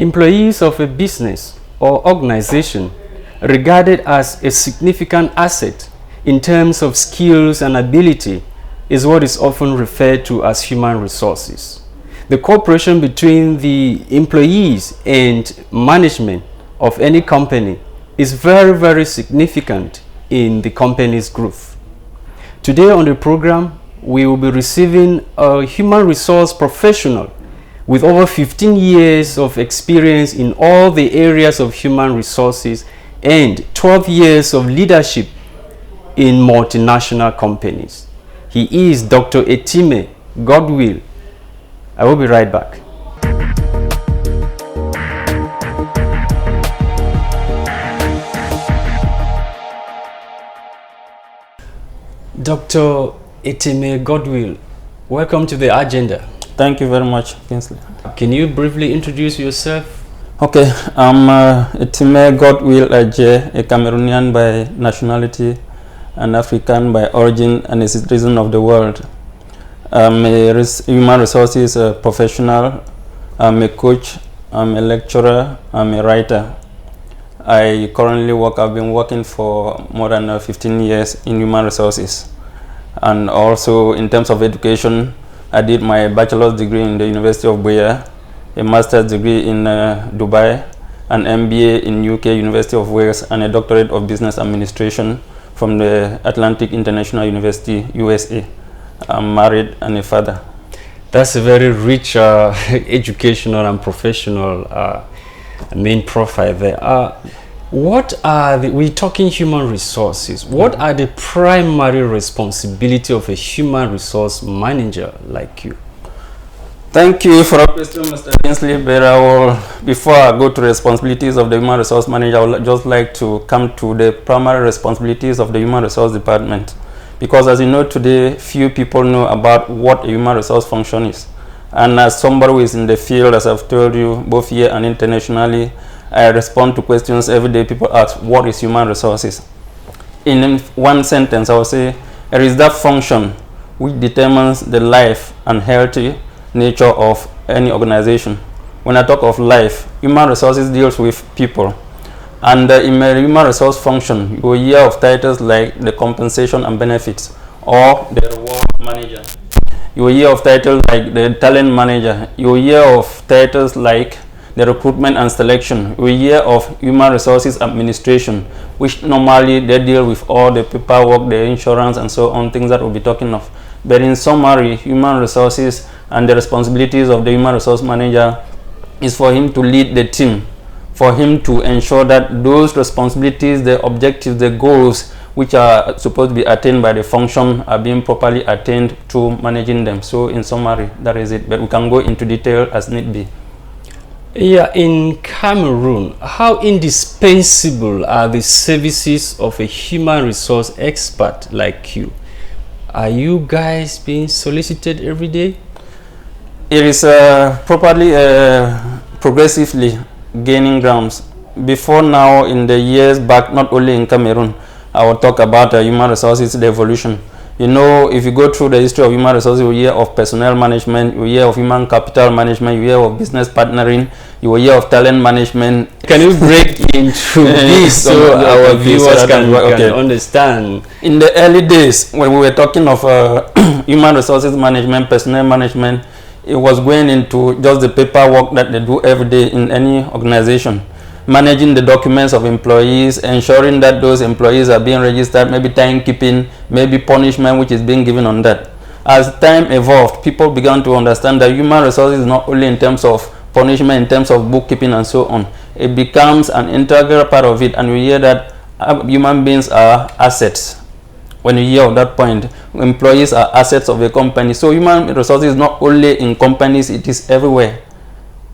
Employees of a business or organization regarded as a significant asset in terms of skills and ability is what is often referred to as human resources. The cooperation between the employees and management of any company is very, very significant in the company's growth. Today on the program, we will be receiving a human resource professional with over 15 years of experience in all the areas of human resources and 12 years of leadership in multinational companies. He is Dr. Etime Godwill. I will be right back. Dr. Etime Godwill, welcome to the agenda. Thank you very much, Kingsley. Can you briefly introduce yourself? Okay, I'm Etime Godwill Ajay, a Cameroonian by nationality, an African by origin, and a citizen of the world. I'm a human resources professional, I'm a coach, I'm a lecturer, I'm a writer. I've been working for more than 15 years in human resources. And also in terms of education, I did my bachelor's degree in the University of Buea, a master's degree in Dubai, an MBA in UK University of Wales, and a doctorate of business administration from the Atlantic International University, USA. I'm married and a father. That's a very rich educational and professional main profile there. What are we're talking human resources. What are the primary responsibility of a human resource manager like you? Thank you for the question, Mr. Kingsley. But before I go to the responsibilities of the human resource manager, I would just like to come to the primary responsibilities of the human resource department. Because as you know today, few people know about what a human resource function is. And as somebody who is in the field, as I've told you, both here and internationally, I respond to questions every day. People ask, what is human resources? In one sentence, I will say, it is that function which determines the life and healthy nature of any organization. When I talk of life, human resources deals with people. And in a human resource function, you will hear of titles like the compensation and benefits or the reward manager. You will hear of titles like the talent manager. You will hear of titles like the recruitment and selection. We hear of human resources administration, which normally they deal with all the paperwork, the insurance, and so on, things that we'll be talking of. But in summary, human resources and the responsibilities of the human resource manager is for him to lead the team, for him to ensure that those responsibilities, the objectives, the goals which are supposed to be attained by the function are being properly attained through managing them. So in summary, that is it. But we can go into detail as need be. Yeah, in Cameroon, how indispensable are the services of a human resource expert like you? Are you guys being solicited every day? It is properly progressively gaining grounds. Before now, in the years back, not only in Cameroon, I will talk about human resources, the evolution. You know, if you go through the history of human resources, you hear of personnel management, you hear of human capital management, you hear of business partnering, you will hear of talent management. Can you break into this so our viewers can understand? In the early days, when we were talking of human resources management, personnel management, it was going into just the paperwork that they do every day in any organization. Managing the documents of employees, ensuring that those employees are being registered, maybe timekeeping, maybe punishment which is being given on that. As time evolved, people began to understand that human resources is not only in terms of punishment, in terms of bookkeeping and so on. It becomes an integral part of it, and we hear that human beings are assets. When you hear of that point, employees are assets of a company. So human resources is not only in companies, it is everywhere.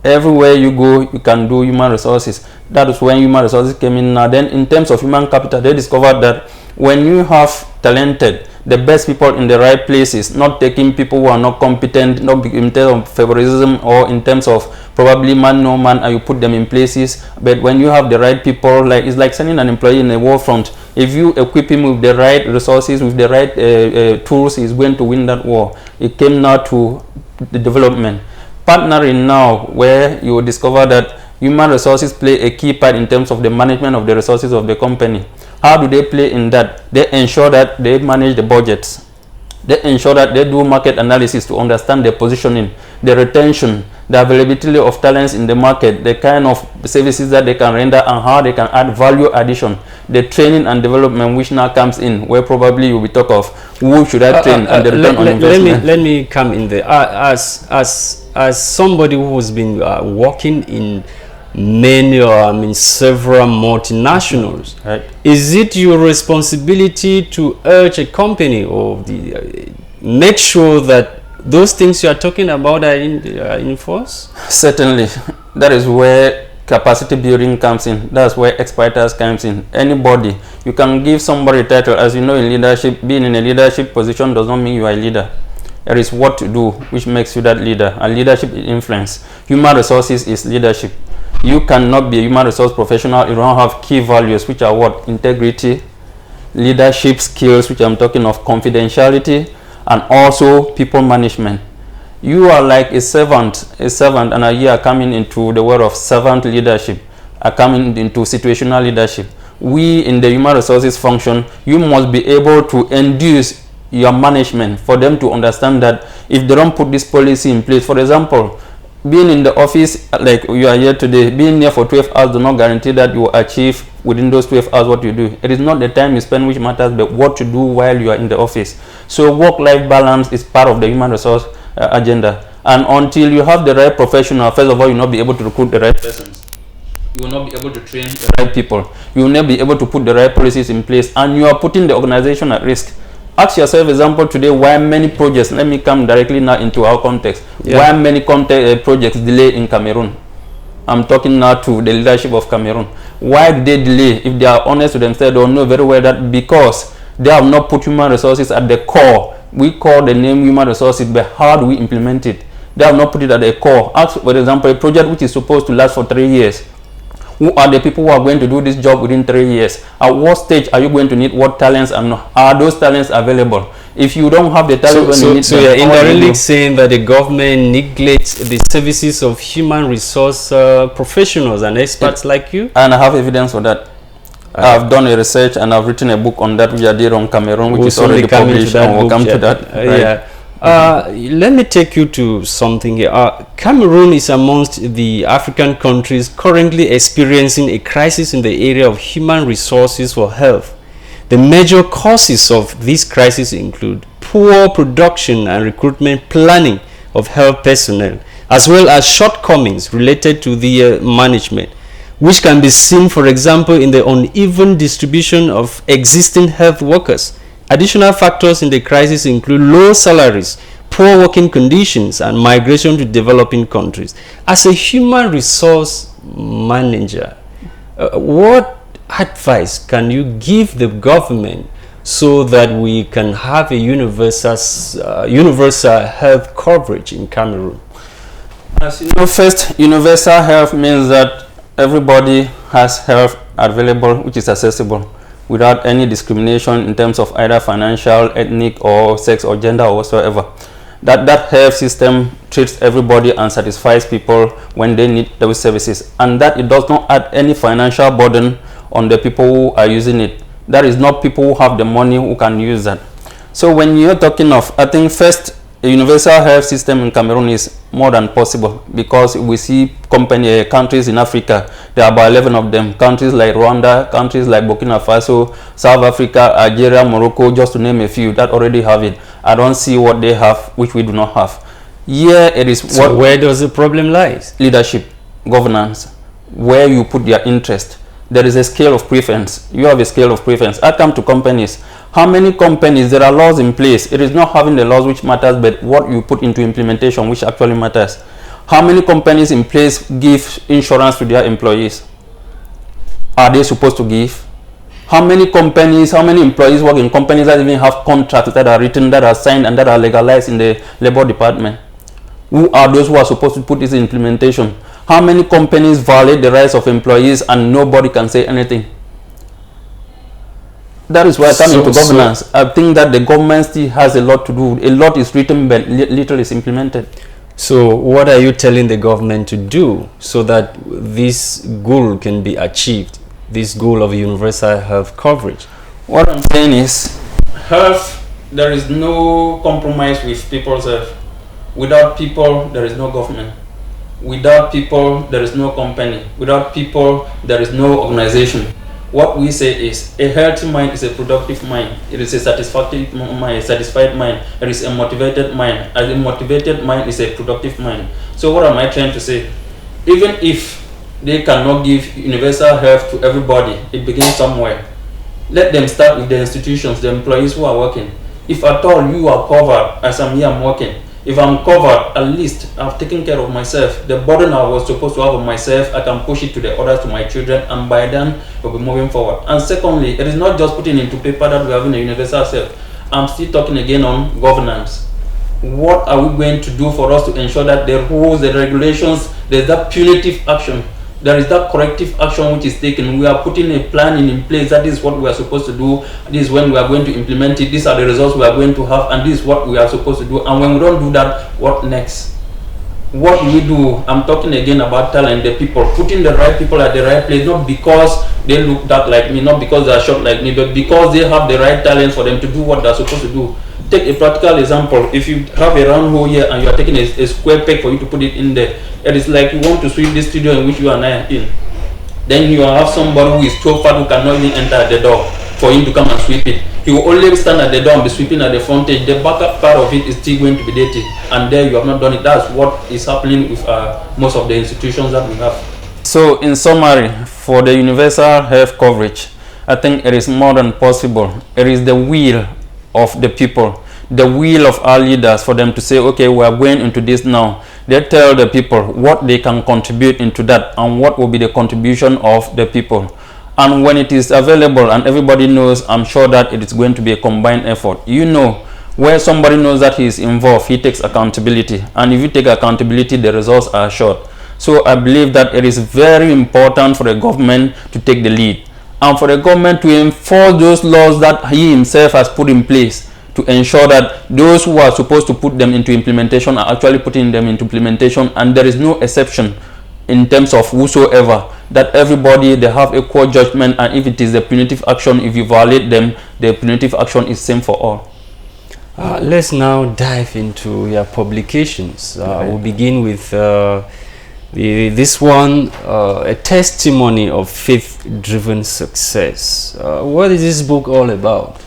Everywhere you go, you can do human resources. That is when human resources came in. Now then, in terms of human capital, they discovered that when you have talented, the best people in the right places, not taking people who are not competent, not in terms of favoritism or in terms of probably man no man, and you put them in places. But when you have the right people, like it's like sending an employee in the war front. If you equip him with the right resources, with the right tools, he's going to win that war. It came now to the development. Partnering now, where you will discover that Human resources play a key part in terms of the management of the resources of the company. How do they play in that? They ensure that they manage the budgets. They ensure that they do market analysis to understand their positioning, the retention, the availability of talents in the market, the kind of services that they can render, and how they can add value addition. The training and development, which now comes in, where probably you will talk of who should I train and the return on investment. Let me come in there. As somebody who has been working in many, several multinationals, right. Is it your responsibility to urge a company or make sure that those things you are talking about are in force? Certainly. That is where capacity building comes in. That's where expertise comes in. Anybody, you can give somebody a title. As you know, in leadership, being in a leadership position does not mean you are a leader. There is what to do which makes you that leader, and leadership is influence. Human resources is leadership. You cannot be a human resource professional if you don't have key values, which are what? Integrity, leadership skills, which I'm talking of, confidentiality, and also people management. You are like a servant, and you are coming into the world of servant leadership, are coming into situational leadership. We in the human resources function, you must be able to induce your management for them to understand that if they don't put this policy in place, for example, being in the office like you are here today, being there for 12 hours do not guarantee that you will achieve within those 12 hours what you do. It is not the time you spend which matters, but what to do while you are in the office. So work-life balance is part of the human resource agenda. And until you have the right professional, first of all, you will not be able to recruit the right persons. You will not be able to train the right people. You will not be able to put the right policies in place, and you are putting the organization at risk. Ask yourself, example, today, why many projects, let me come directly now into our context, why many projects delay in Cameroon? I'm talking now to the leadership of Cameroon. Why do they delay? If they are honest with themselves, they will know very well that because they have not put human resources at the core. We call the name human resources, but how do we implement it? They have not put it at the core. Ask, for example, a project which is supposed to last for 3 years. Who are the people who are going to do this job within 3 years? At what stage are you going to need what talents, and are those talents available? If you don't have the talent, so you're indirectly saying that the government neglects the services of human resource professionals and experts like you? And I have evidence for that. I've done a research and I've written a book on that which I did on Cameroon, which is already published, and we'll come to that. Right? Let me take you to something here. Cameroon is amongst the African countries currently experiencing a crisis in the area of human resources for health. The major causes of this crisis include poor production and recruitment planning of health personnel, as well as shortcomings related to the management, which can be seen, for example, in the uneven distribution of existing health workers. Additional factors in the crisis include low salaries, poor working conditions, and migration to developing countries. As a human resource manager, what advice can you give the government so that we can have a universal health coverage in Cameroon? As you know, first, universal health means that everybody has health available which is accessible, without any discrimination in terms of either financial, ethnic, or sex or gender or whatsoever. That health system treats everybody and satisfies people when they need those services, and that it does not add any financial burden on the people who are using it. That is not people who have the money who can use that. So when you're talking of, I think first, a universal health system in Cameroon is more than possible, because we see countries in Africa, there are about 11 of them, countries like Rwanda, countries like Burkina Faso, South Africa, Algeria, Morocco, just to name a few, that already have it. I don't see what they have which we do not have. Here it is. So where does the problem lie? Leadership, governance, where you put your interest. There is a scale of preference. You have a scale of preference. I come to companies. How many companies, there are laws in place? It is not having the laws which matters, but what you put into implementation which actually matters. How many companies in place give insurance to their employees? Are they supposed to give? How many companies, how many employees work in companies that even have contracts that are written, that are signed, and that are legalized in the labor department? Who are those who are supposed to put this in implementation? How many companies violate the rights of employees and nobody can say anything? That is why I come into governance. I think that the government still has a lot to do. A lot is written, but little is implemented. So what are you telling the government to do so that this goal can be achieved, this goal of universal health coverage? What I'm saying is, health, there is no compromise with people's health. Without people, there is no government. Without people, there is no company. Without people, there is no organization. What we say is, a healthy mind is a productive mind. It is a satisfied mind. It is a motivated mind. And a motivated mind is a productive mind. So what am I trying to say? Even if they cannot give universal health to everybody, it begins somewhere. Let them start with the institutions, the employees who are working. If at all you are covered, as I'm here, I'm working. If I'm covered, at least I've taken care of myself. The burden I was supposed to have on myself, I can push it to the others, to my children, and by then we'll be moving forward. And secondly, it is not just putting into paper that we're having a universal health. I'm still talking again on governance. What are we going to do for us to ensure that the rules, the regulations, there's that punitive action, there is that corrective action which is taken. We are putting a plan in place that is what we are supposed to do. This is when we are going to implement it. These are the results we are going to have, and this is what we are supposed to do. And when we don't do that, what next? What do we do? I'm talking again about talent, the people, putting the right people at the right place, not because they look that like me, not because they are short like me, but because they have the right talent for them to do what they are supposed to do. Take a practical example. If you have a round hole here and you are taking a square peg for you to put it in there, it is like you want to sweep this studio in which you and I are in. Then you have somebody who is so fat who cannot even enter the door for him to come and sweep it. He will only stand at the door and be sweeping at the front edge. The backup part of it is still going to be dirty, and there you have not done it. That's what is happening with most of the institutions that we have. So in summary, for the universal health coverage, I think it is more than possible. It is the will of the people, the will of our leaders for them to say, okay, we are going into this now. They tell the people what they can contribute into that and what will be the contribution of the people. And when it is available and everybody knows, I'm sure that it is going to be a combined effort. You know, where somebody knows that he is involved, he takes accountability. And if you take accountability, the results are assured. So I believe that it is very important for the government to take the lead, and for the government to enforce those laws that he himself has put in place, to ensure that those who are supposed to put them into implementation are actually putting them into implementation, and there is no exception in terms of whosoever, that everybody, they have equal judgment, and if it is the punitive action, if you violate them, the punitive action is same for all. Let's now dive into your publications. We'll begin with this one, a testimony of faith-driven success. What is this book all about?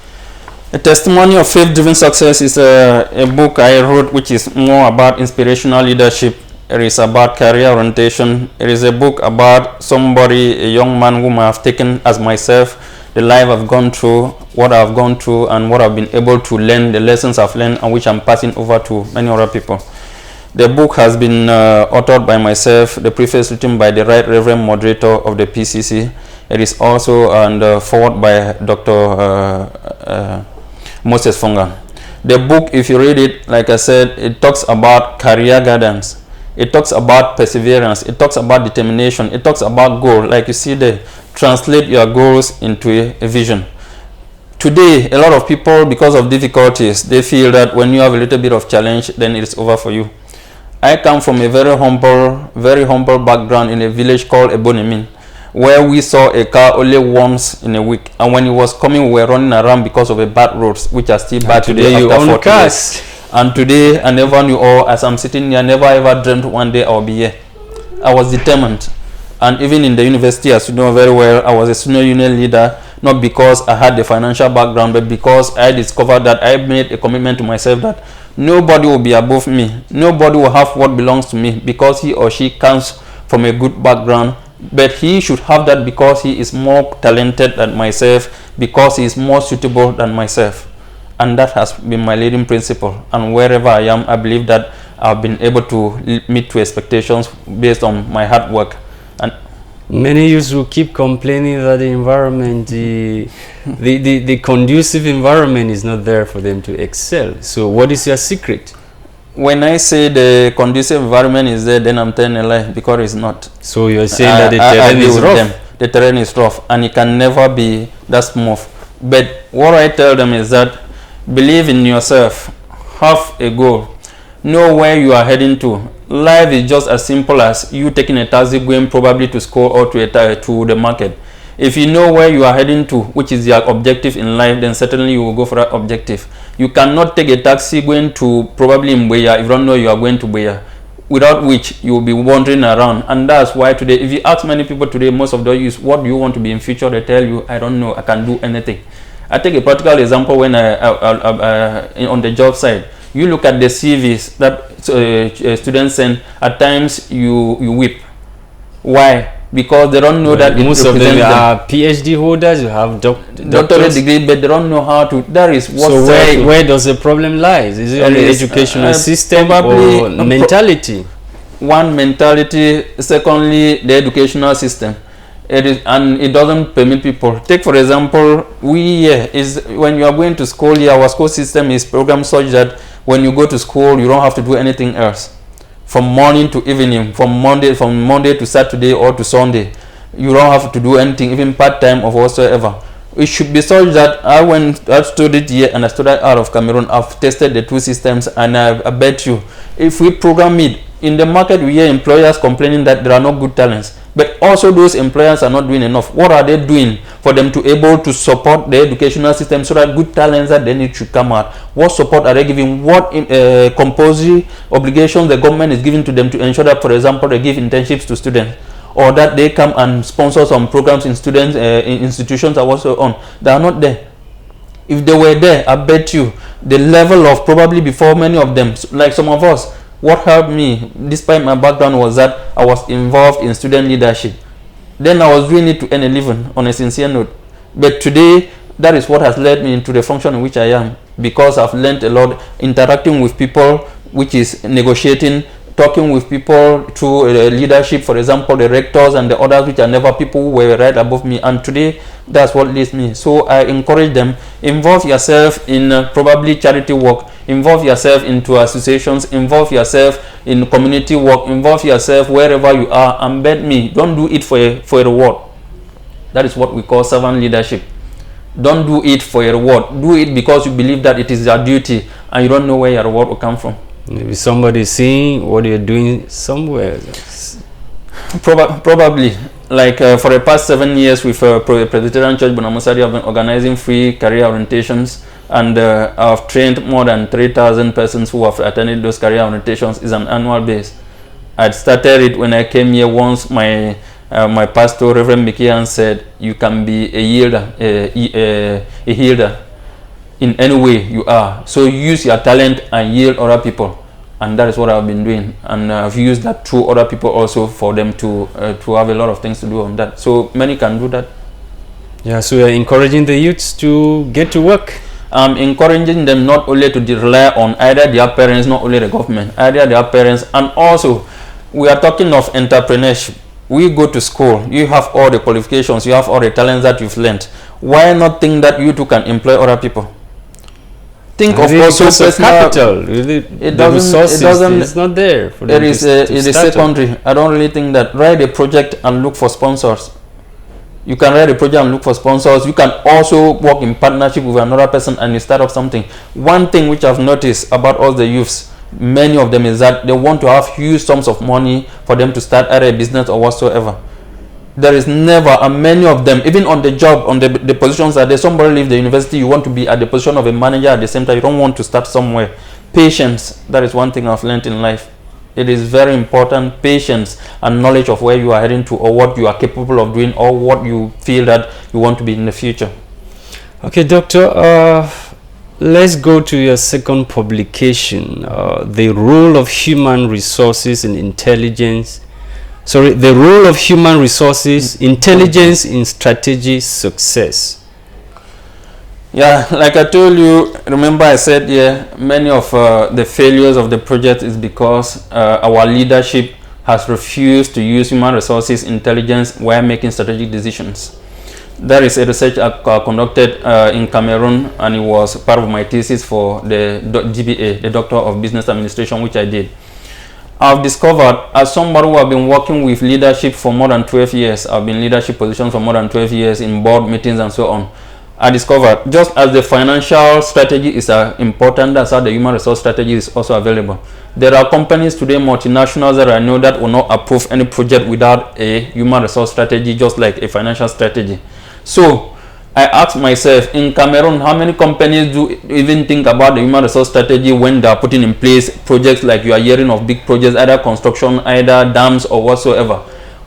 A testimony of faith-driven success is a book I wrote which is more about inspirational leadership. It is about career orientation. It is a book about somebody, a young man whom I have taken as myself, the life I've gone through, what I've gone through, and what I've been able to learn, the lessons I've learned, and which I'm passing over to many other people. The book has been authored by myself, the preface written by the Right Reverend Moderator of the PCC. It is also forward by Dr. Moses Funga. The book, if you read it, like I said, it talks about career guidance. It talks about perseverance. It talks about determination. It talks about goal. Like you see there, translate your goals into a vision. Today, a lot of people, because of difficulties, they feel that when you have a little bit of challenge, then it's over for you. I come from a very humble background in a village called Ebonimin, where we saw a car only once in a week, and when it was coming, we were running around because of the bad roads, which are still bad today. You own cars. And today, I never knew, or as I'm sitting here, I never ever dreamt one day I'll be here. I was determined. And even in the university, as you know very well, I was a senior union leader, not because I had the financial background, but because I discovered that I made a commitment to myself that nobody will be above me. Nobody will have what belongs to me because he or she comes from a good background. But he should have that because he is more talented than myself, because he is more suitable than myself. And that has been my leading principle. And wherever I am, I believe that I've been able to meet to expectations based on my hard work. And many youths will keep complaining that the environment, the conducive environment is not there for them to excel. So what is your secret? When I say the conducive environment is there, then I'm telling a lie, because it's not. So you're saying that the terrain is rough? The terrain is rough, and it can never be that smooth. But what I tell them is that believe in yourself, have a goal, know where you are heading to. Life is just as simple as you taking a taxi going probably to school or to the market. If you know where you are heading to, which is your objective in life, then certainly you will go for that objective. You cannot take a taxi going to probably Mbeya if you don't know you are going to Mbeya, without which you will be wandering around. And that's why today, if you ask many people today, most of them use, what do you want to be in future? They tell you, I don't know, I can do anything. I take a practical example when on the job site. You look at the CVs that students send. At times you weep. Why? Because they don't know that most of them are PhD holders. You have doctorate degree, but they don't know how to. That is what. So where does the problem lie? Is it on the educational system or mentality? One, mentality. Secondly, the educational system. It is, and it doesn't permit people. Take for example, when you are going to school here, our school system is programmed such that when you go to school, you don't have to do anything else. From morning to evening, from Monday to Saturday or to Sunday, you don't have to do anything, even part-time or whatsoever. It should be such that I studied here and I studied out of Cameroon. I've tested the two systems, and I bet you, if we program it in the market, we hear employers complaining that there are no good talents, but also those employers are not doing enough. What are they doing for them to able to support the educational system so that good talents that they need should come out? What support are they giving? What compulsory obligations the government is giving to them to ensure that, for example, they give internships to students, or that they come and sponsor some programs in students in institutions are also on? They are not there. If they were there, I bet you the level of, probably before many of them, like some of us, what helped me despite my background was that I was involved in student leadership. Then I was doing it to earn a living on a sincere note. But today, that is what has led me into the function in which I am, because I've learned a lot interacting with people, which is negotiating, talking with people through leadership, for example, the rectors and the others, which are never people who were right above me. And today, that's what leads me. So I encourage them, involve yourself in probably charity work, involve yourself into associations, involve yourself in community work, involve yourself wherever you are, and bet me, don't do it for a reward. That is what we call servant leadership. Don't do it for a reward. Do it because you believe that it is your duty, and you don't know where your reward will come from. Maybe somebody seeing what you're doing somewhere. Probably. Like for the past 7 years with Presbyterian Church Bonamusadi, I've been organizing free career orientations, and I've trained more than 3,000 persons who have attended those career orientations. It's an annual base. I started it when I came here. Once my pastor, Reverend Mikian, said, you can be a yielder, a healer in any way you are. So use your talent and yield other people. And that is what I've been doing, and I've used that through other people also for them to have a lot of things to do on that. So many can do that. Yeah, so you're encouraging the youths to get to work. I'm encouraging them not only to rely on either their parents, not only the government, either their parents, and also we are talking of entrepreneurship. We go to school, you have all the qualifications, you have all the talents that you've learned. Why not think that you too can employ other people? Think of also personal capital. The resources, it's not there for them. It is secondary. I don't really think that. Write a project and look for sponsors. You can write a project and look for sponsors. You can also work in partnership with another person and you start up something. One thing which I've noticed about all the youths, many of them, is that they want to have huge sums of money for them to start either a business or whatsoever. There is never, and many of them, even on the job, on the positions that somebody leaves the university, you want to be at the position of a manager at the same time. You don't want to start somewhere. Patience, that is one thing I've learned in life. It is very important, patience and knowledge of where you are heading to, or what you are capable of doing, or what you feel that you want to be in the future. Okay, Doctor, let's go to your second publication, the role of human resources and intelligence. The role of human resources, intelligence in strategy success. Yeah, like I told you, remember I said many of the failures of the project is because our leadership has refused to use human resources intelligence while making strategic decisions. There is a research I conducted in Cameroon, and it was part of my thesis for the GBA, the Doctor of Business Administration, which I did. I've discovered, as somebody who have been working with leadership for more than 12 years, I've been in leadership positions for more than 12 years in board meetings and so on. I discovered just as the financial strategy is important, that's how the human resource strategy is also available. There are companies today, multinationals, that I know that will not approve any project without a human resource strategy, just like a financial strategy. So I asked myself, in Cameroon, how many companies do even think about the human resource strategy when they are putting in place projects like you are hearing of big projects, either construction, either dams or whatsoever?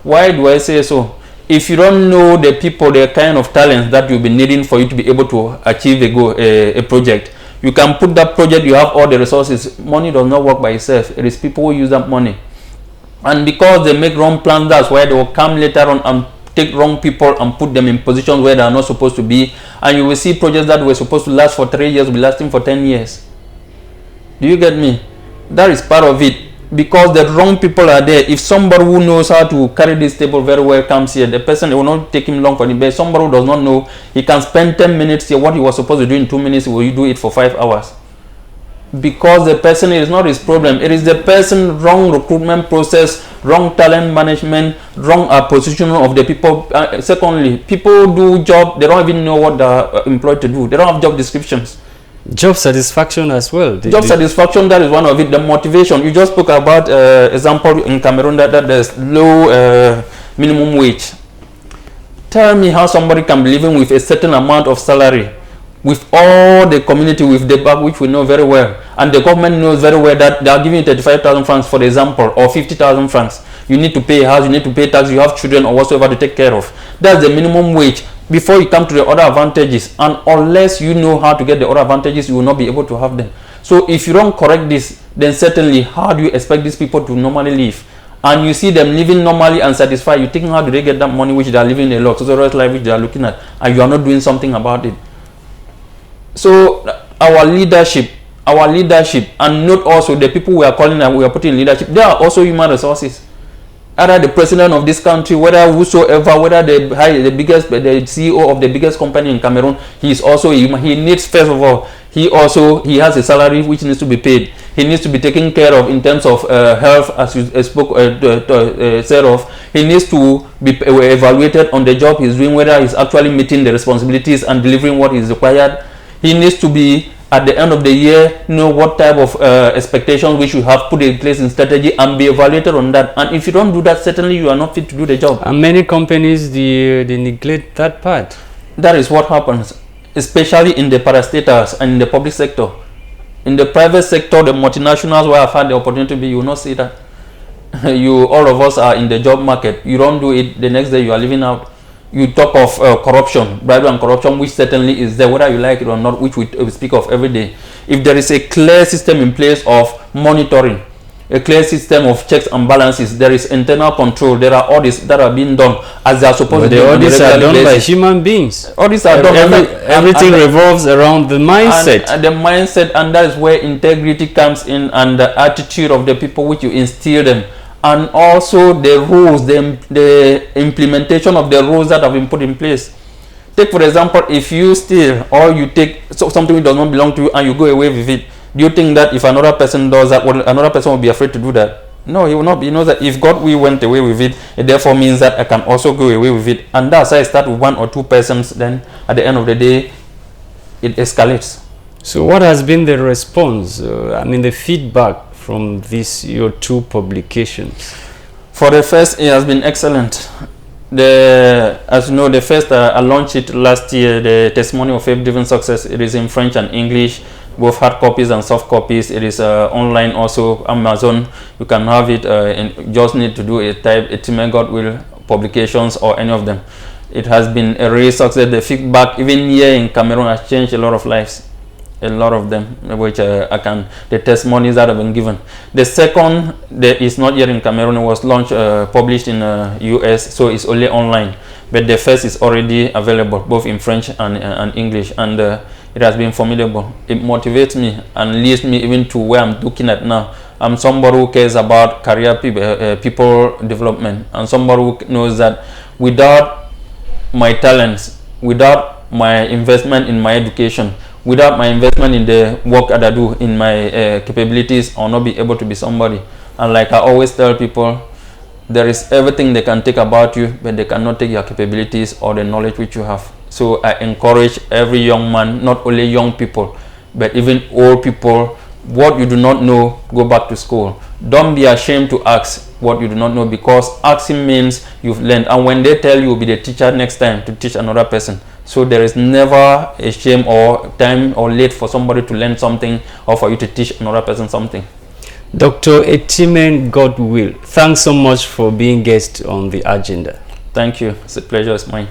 Why do I say so? If you don't know the people, the kind of talents that you'll be needing for you to be able to achieve a project, you can put that project, you have all the resources. Money does not work by itself. It is people who use that money. And because they make wrong plans, that's why they will come later on and take wrong people and put them in positions where they are not supposed to be. And you will see projects that were supposed to last for 3 years will be lasting for 10 years. Do you get me? That is part of it. Because the wrong people are there. If somebody who knows how to carry this table very well comes here, the person, it will not take him long for him. But somebody who does not know, he can spend 10 minutes here. What he was supposed to do in 2 minutes, will you do it for 5 hours? Because the person, it is not his problem. It is the person, wrong recruitment process, wrong talent management, wrong positioning of the people. Secondly, people do job, they don't even know what they are employed to do. They don't have job descriptions. Job satisfaction as well. Job satisfaction, that is one of it. The motivation, you just spoke about example in Cameroon that there's low minimum wage. Tell me how somebody can be living with a certain amount of salary, with all the community, with the back, which we know very well, and the government knows very well that they are giving 35,000 francs, for example, or 50,000 francs. You need to pay a house, you need to pay tax, you have children or whatsoever to take care of. That's the minimum wage. Before you come to the other advantages, and unless you know how to get the other advantages, you will not be able to have them. So if you don't correct this, then certainly how do you expect these people to normally live? And you see them living normally and satisfied, you think, how do they get that money which they are living a luxurious life which they are looking at, and you are not doing something about it? So our leadership, and not also the people we are calling and we are putting in leadership, they are also human resources. Either the president of this country, whether whosoever, whether the CEO of the biggest company in Cameroon, he is also human. He needs, first of all, he has a salary which needs to be paid. He needs to be taken care of in terms of health, as you said of. He needs to be evaluated on the job he's doing, whether he's actually meeting the responsibilities and delivering what is required. He needs to be, at the end of the year, know what type of expectations we should have put in place in strategy and be evaluated on that. And if you don't do that, certainly you are not fit to do the job. And many companies, they neglect that part. That is what happens, especially in the parastatals and in the public sector. In the private sector, the multinationals where I've had the opportunity to be, you will not see that. All of us are in the job market. You don't do it, the next day you are living out. You talk of corruption, bribery and corruption, which certainly is there, whether you like it or not, which we speak of every day. If there is a clear system in place of monitoring, a clear system of checks and balances, there is internal control, there are audits that are being done as they are supposed to be. The audits are done by human beings. Audits are done. Everything revolves around the mindset. And the mindset, and that is where integrity comes in, and the attitude of the people which you instill them. And also the rules, the implementation of the rules that have been put in place. Take for example, if you steal or you take something which does not belong to you and you go away with it, do you think that if another person does that, another person will be afraid to do that? No, he will not be. He knows that if Godwill went away with it, it therefore means that I can also go away with it. And that's why I start with 1 or 2 persons, then at the end of the day, it escalates. So what has been the response, the feedback from your 2 publications? For the first, it has been excellent. As you know, the first I launched it last year, the Testimony of Faith-Driven Success. It is in French and English, both hard copies and soft copies. It is online also, Amazon. You can have it, and just need to do a type Etime Godwill publications or any of them. It has been a real success. The feedback, even here in Cameroon, has changed a lot of lives. A lot of them, which the testimonies that have been given. The second, is not yet in Cameroon. It was launched, published in US, so it's only online. But the first is already available, both in French and English, and it has been formidable. It motivates me and leads me even to where I'm looking at now. I'm somebody who cares about career people development, and somebody who knows that without my talents, without my investment in my education, without my investment in the work that I do, in my capabilities, I'll not be able to be somebody. And like I always tell people, there is everything they can take about you, but they cannot take your capabilities or the knowledge which you have. So I encourage every young man, not only young people, but even old people, what you do not know, go back to school. Don't be ashamed to ask what you do not know, because asking means you've learned. And when they tell you, you'll be the teacher next time to teach another person. So there is never a shame or time or late for somebody to learn something or for you to teach another person something. Dr. Etime Godwill, thanks so much for being guest on the agenda. Thank you. It's a pleasure. It's mine.